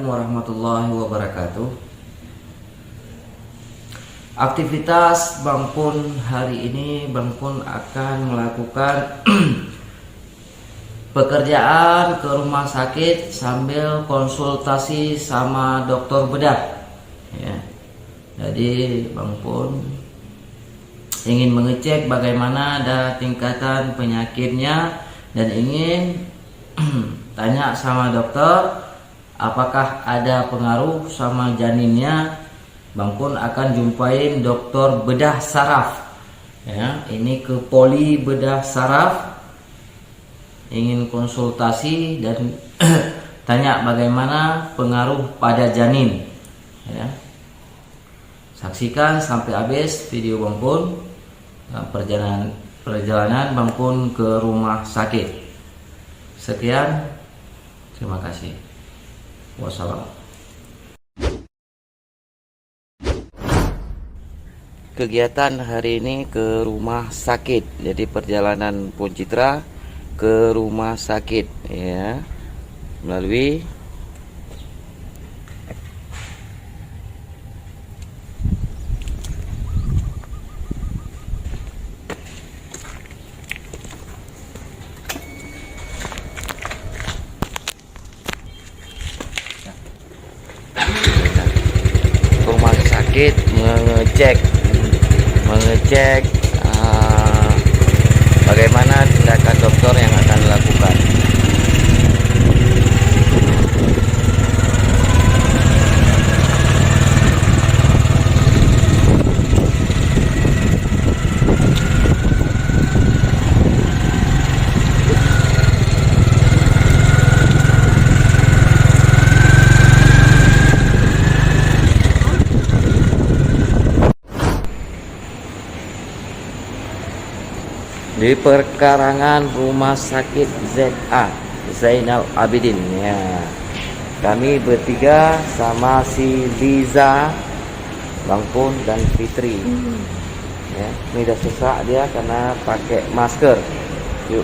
warahmatullahi wabarakatuh. Aktivitas Bang Pun hari ini, Bang Pun akan melakukan pekerjaan ke rumah sakit sambil konsultasi sama dokter bedah ya. Jadi Bang Pun ingin mengecek bagaimana ada tingkatan penyakitnya dan ingin tanya sama dokter apakah ada pengaruh sama janinnya. Bang Pun akan jumpain dokter bedah saraf ya. Ini ke poli bedah saraf, ingin konsultasi dan tanya bagaimana pengaruh pada janin ya. Saksikan sampai habis video Bang Pun, perjalanan Bang Pun ke rumah sakit. Sekian, terima kasih. Wassalam. Kegiatan hari ini ke rumah sakit. Jadi perjalanan Pun Citra ke rumah sakit ya, melalui rumah sakit mengecek bagaimana tindakan dokter yang akan dilakukan. Di perkarangan rumah sakit ZA Zainal Abidin ya, kami bertiga sama si Liza, Bang Pun dan Fitri ya. Ini udah sesak dia karena pakai masker. Yuk,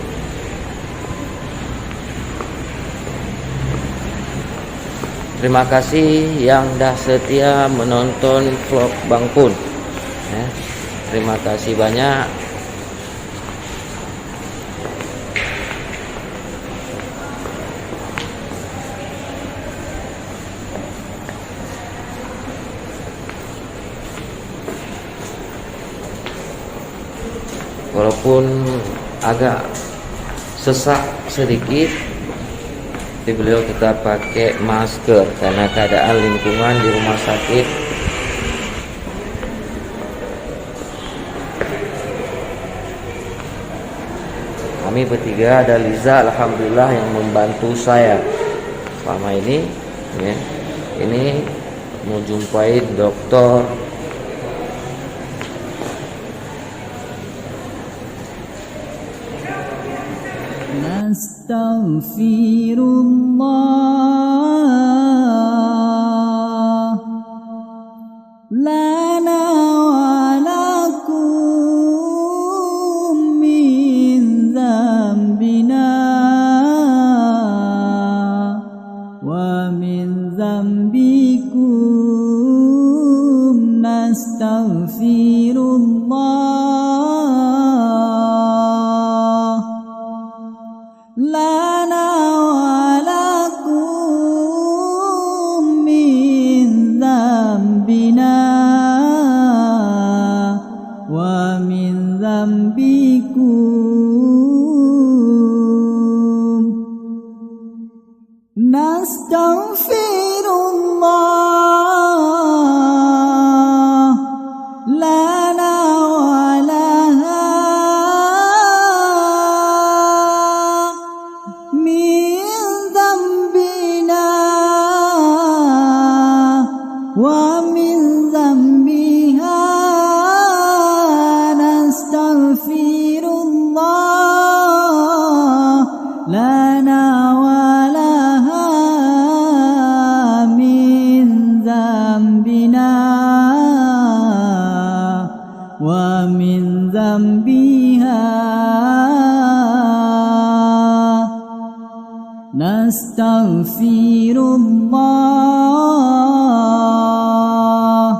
terima kasih yang dah setia menonton vlog Bang Pun ya. Terima kasih banyak. Walaupun agak sesak sedikit, tapi beliau tetap pakai masker karena keadaan lingkungan di rumah sakit kami bertiga. Ada Liza, alhamdulillah, yang membantu saya selama ini ya. Ini mau jumpai dokter Astaghfirullah lana wa lakum min dzambina wa min dzambikum nastaghfirullah lana wa lakum min dzambina wa min dzambikum nastaghfirullah lana wa laha wa min dzambiha nastaghfirullah lana wa laha min dzambina wa min dzambiha Astaghfirullah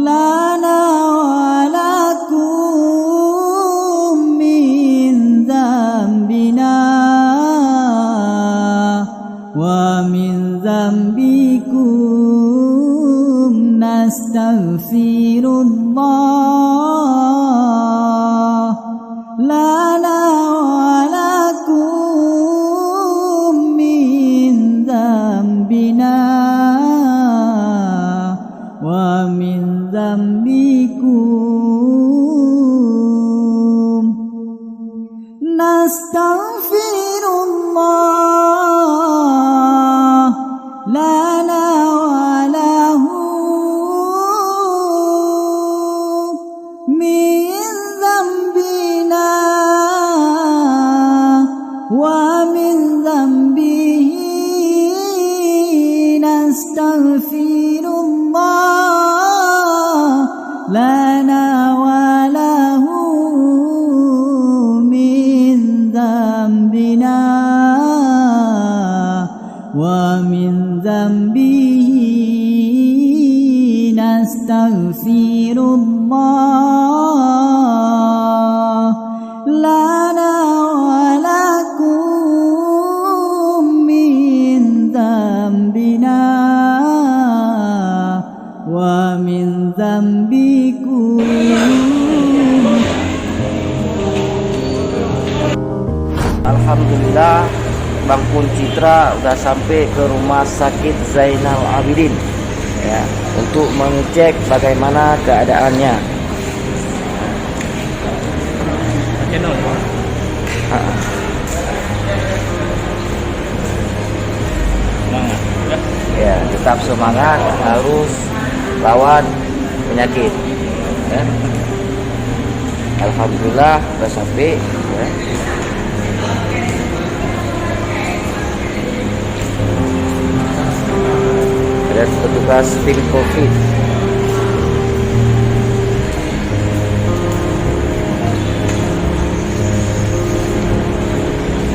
lana wa lakum min dzambina wa min dzambikum nastaghfirullah lana wa lakum min dzambina wa min dzambikum nastaghfirullah lana wa lahu min dzambina wa min dzambihi nastaghfirullah lana wa lahu min dzambina wa min dzambihi nastaghfirullah lana wa lakum min dzambina wa min dzambikum. Alhamdulillah Bang Pun Citra udah sampai ke rumah sakit Zainal Abidin ya, untuk mengecek bagaimana keadaannya. Ya, tetap semangat, harus lawan penyakit ya. Alhamdulillah udah sampai ya. Ada petugas tim COVID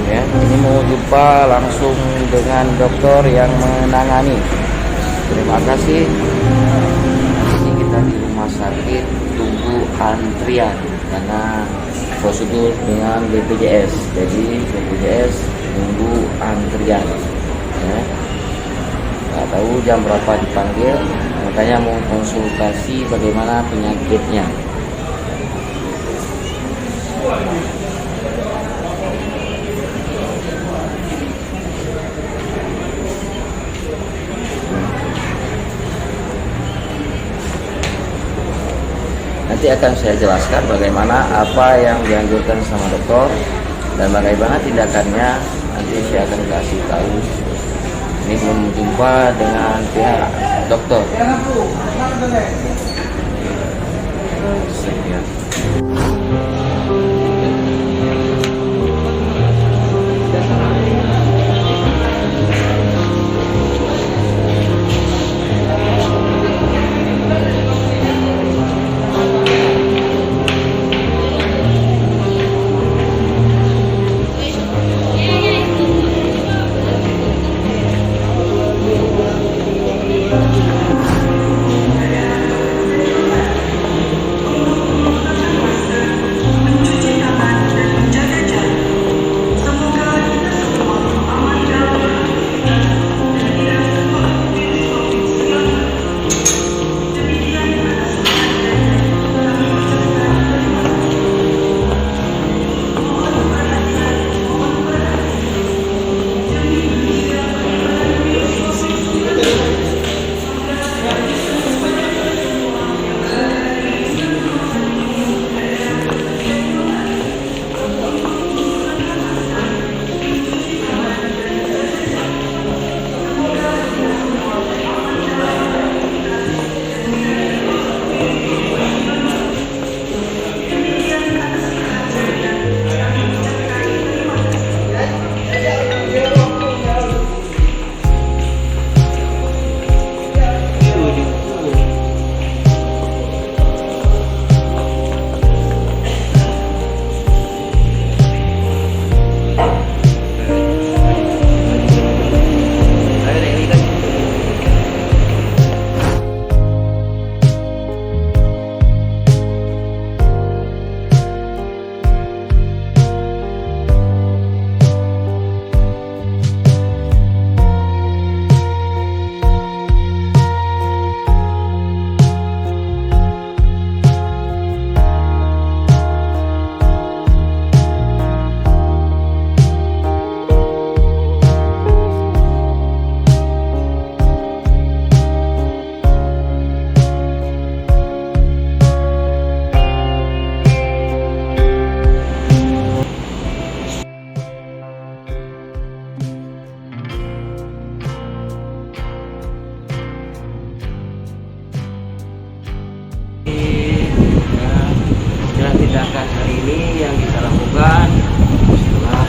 ya, ini mau jumpa langsung dengan dokter yang menangani. Terima kasih. Ini kita di rumah sakit tunggu antrian karena prosedur dengan BPJS, jadi BPJS tunggu antrian ya. Nggak tahu jam berapa dipanggil, makanya mau konsultasi bagaimana penyakitnya. Nanti akan saya jelaskan bagaimana apa yang dianjurkan sama dokter dan bagaimana tindakannya. Nanti saya akan kasih tahu. Ini belum jumpa dengan pihak dokter. dan hari ini yang kita lakukan setelah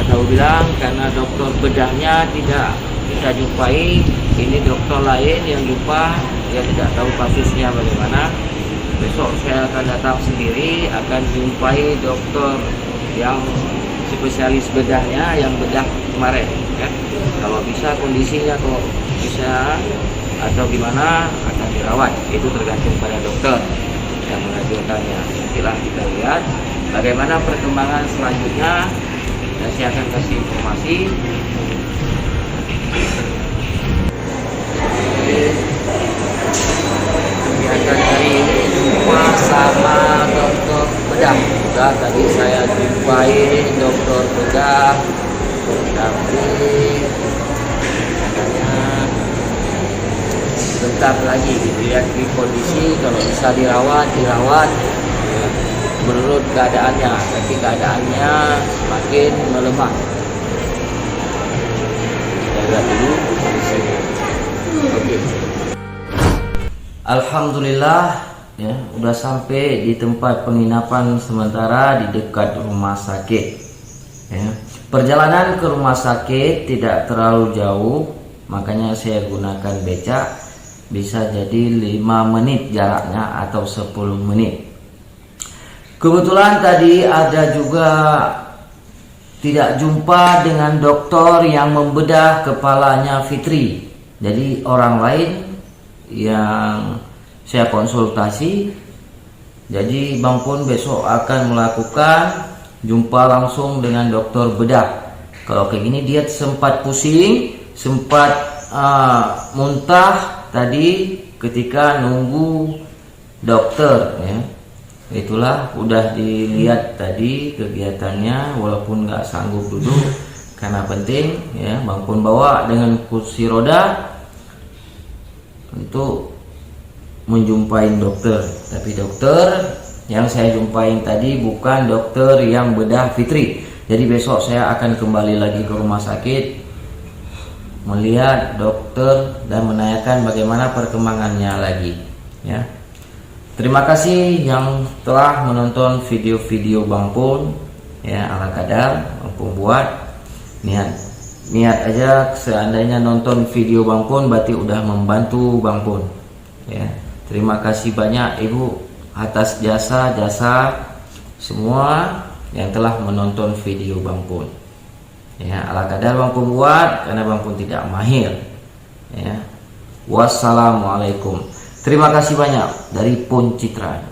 tahu bilang karena dokter bedahnya tidak kita jumpai, ini dokter lain yang jumpa, dia tidak tahu kasusnya bagaimana. Besok saya akan datang sendiri, akan jumpai dokter yang spesialis bedahnya, yang bedah kemarin ya. Kalau bisa kondisinya kalau bisa atau gimana akan dirawat, itu tergantung pada dokter yang mengajukannya. Nantilah kita lihat bagaimana perkembangan selanjutnya dan saya akan kasih informasi. Kegiatan hari ini jumpa sama dokter bedah. Sudah tadi saya jumpai dokter bedah, tapi katanya bentar lagi dilihat di kondisi, kalau bisa dirawat menurut keadaannya, tapi keadaannya semakin melemah. Kita lihat dulu kondisinya. Oke. Alhamdulillah ya, udah sampai di tempat penginapan sementara di dekat rumah sakit ya. Perjalanan ke rumah sakit tidak terlalu jauh, makanya saya gunakan becak. Bisa jadi 5 menit jaraknya atau 10 menit. Kebetulan tadi ada juga tidak jumpa dengan dokter yang membedah kepalanya Fitri. Jadi orang lain yang saya konsultasi. Jadi Bang Pun besok akan melakukan jumpa langsung dengan dokter bedah. Kalau kayak gini dia sempat pusing, sempat muntah tadi ketika nunggu dokter ya. Itulah udah dilihat tadi kegiatannya, walaupun nggak sanggup duduk karena penting ya. Bang Pun bawa dengan kursi roda untuk menjumpai dokter. Tapi dokter yang saya jumpain tadi bukan dokter yang bedah Fitri. Jadi besok saya akan kembali lagi ke rumah sakit melihat dokter dan menanyakan bagaimana perkembangannya lagi ya. Terima kasih yang telah menonton video-video Bang Pun ya, ala kadar Bang Pun buat niat aja, seandainya nonton video Bang Pun berarti udah membantu Bang Pun ya. Terima kasih banyak Ibu atas jasa semua yang telah menonton video Bang Pun ya, ala kadar Bang Pun buat karena Bang Pun tidak mahir ya. Wassalamualaikum. Terima kasih banyak dari Pun Citra.